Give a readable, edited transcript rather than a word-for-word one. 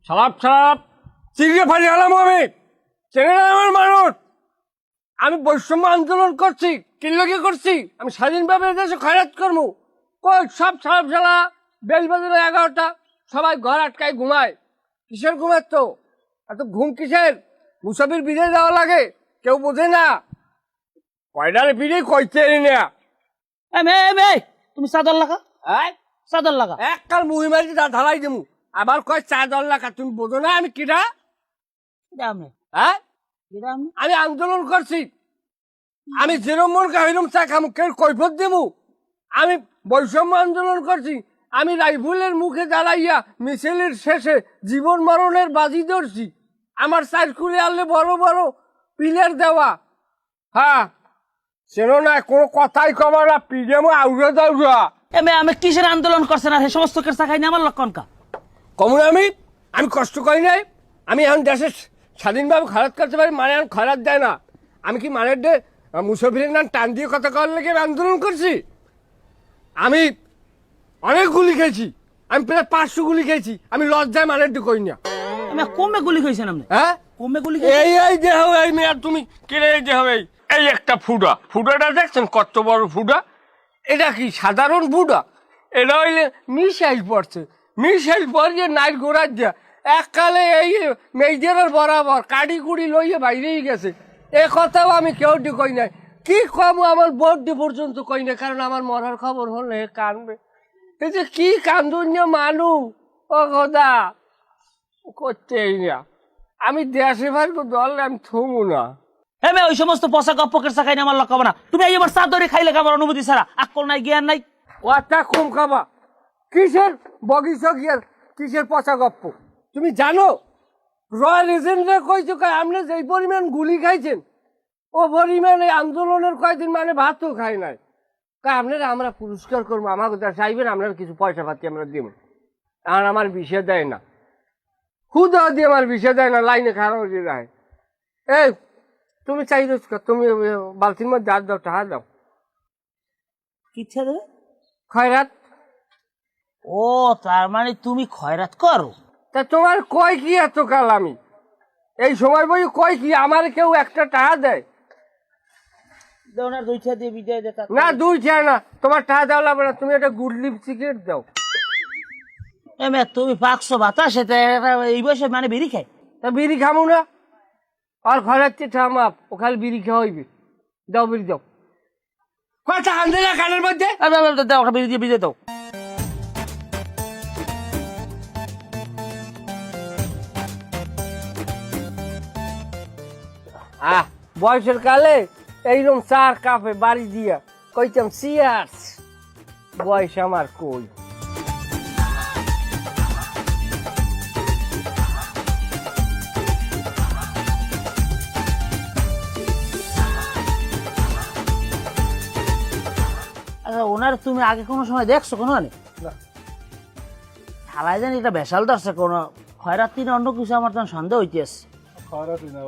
সালাপ সালাপ চিড়িয়ে ফাড়ি হলাম আমি চেনে না আমার মানুষ। আমি বৈষম্য আন্দোলন করছি, কিল্লকি করছি, আমি স্বাধীনভাবে দেশে খয়রাত করবো। কই সব সালাপ সালা বেল বাজানো 11টা, সবাই ঘর আটকায় ঘুমায়। কিসের ঘুমার তো এত ঘুম কিসের? মুসাফির বিদায় দেওয়া লাগে, কেউ বোঝে না। কয়টার বিদায় কইতে না। তুমি চাদর লাগা, চাদর লাগা। এককাল মুহি মারি ঢালাই দেবো, আবার কয় চাদর লাগা। তুমি বোঝো না আমি কিটা? হ্যাঁ, আমি আন্দোলন করছি। আমি যেরম মন কাহিরম চা খামু, কেউ কৈফত দেবো। আমি বৈষম্য আন্দোলন করছি। আমি রাইফেলের মুখে দাঁড়াইয়া মিছিলের শেষে জীবন মরণের বাজি ধরছি। আমার সাইকুলে আনলে বড় বড় পিলার দেওয়া। হ্যাঁ, চেনো না, কোনো কথাই কবা না, পিজেমো আউড়ে দাউড়া। আমি কিসের আন্দোলন করছে না, সেই সমস্ত কেসা খাই না আমার লক্ষণ কা কমন। আমি কষ্ট করি নাই। আমি এখন দেশে স্বাধীনভাবে খরাত করতে পারি, মানে এখন খরাত দেয় না। আমি কি মানের ডে মুসাফিরের নাম টান দিয়ে কথা করার লেগে আন্দোলন করছি? আমি অনেক গুলি খেয়েছি, আমি প্রায় 500 গুলি খেয়েছি। আমি লজ্জায় মানের ডে করি না। কমে গুলি খাইছেন আপনি? হ্যাঁ, কমে গুলি এই দেহ এই মেয়ার তুমি কেড়ে এই দেহ এই একটা ফুটা, ফুটাটা দেখছেন কত বড় ফুটা? এটা কি সাধারণ ফুটা? এটা হইলে মিসাইল পড়ছে। মিসাইল পড়িয়ে নাইট ঘোরার যা এককালে এই মেজরের বরাবর কাড়ি কুড়ি লইয়ে বাইরেই গেছে। এ কথাও আমি কেউ কই নাই। কি কম, আমার বড্ডি পর্যন্ত কই না, কারণ আমার মরার খবর হলে কানবে। এই যে কি কান্দুন্য মানুষ, ও খোদা, করতেই না। আমি দেশে ভাইকে দল আমি থমু না। ওই সমস্ত পচা গপ্প কেসা খাই না আমার লক্ষ্য না। তুমি এই এবার চাদরে খাইলে খাবার অনুমতি ছাড়া আকল নাই, জ্ঞান নাই। ওটা কম খাবা। কিসের বগিচা গিয়ার, কিসের পচা গপ্প? তুমি জানো রয়্যাল এজেন্টরা কইছো আপনি যেই পরিমাণ গুলি খাইছেন ও পরিমাণ এই আন্দোলনের কয়েকদিন মানে ভাতও খাই নাই। আপনারা আমরা পুরস্কার করবো, আমাকে চাইবেন, আপনার কিছু পয়সা পাতি আমরা দেব। আর আমার বিষয় দেয় না, খুদা দিয়ে আমার বিষয় দেয় না, লাইনে খারাপ হয়ে যায়। এই তুমি চাইছো, তুমি বালতির মধ্যে হাত দাও, টাকা দাও। ইচ্ছা দেবে খয়রাত। ও, তার মানে তুমি খয়রাত করো? তা তোমার কয় কি এত কাল? আমি এই সময় বই কয় কি আমার কেউ একটা টাকা দেয় না? দুইটা দিয়ে বিদায় দে। না, 2 না, তোমার টাকা দেওয়া লাগবে না। তুমি একটা গুড লিপ সিগারেট দাও। তুমি পাকছো বাতাস, এই বয়সে মানে বিড়ি খাই? তা বিড়ি খামো না, আর খরাচ্ছে ঠামাপ, ও খালি বিড়ি খাওয়া হইবে। দাও বিড়ি দাও। কথা আনতে না কানের মধ্যে দাও, বিড়ি দিয়ে বিদায় দাও। বয়সের কালে এইরকম 4 কাপে বাড়ি দিয়া কইতাম চিয়ার্স। বয়স আমার কই। আচ্ছা, ওনার তুমি আগে কোনো সময় দেখছো কোনো? থালায় জানি এটা ভেসাল ধরছে কোনো খয়রাতি না অন্য কিছু, আমার তখন সন্দেহ হইতেছে। খয়রাতি না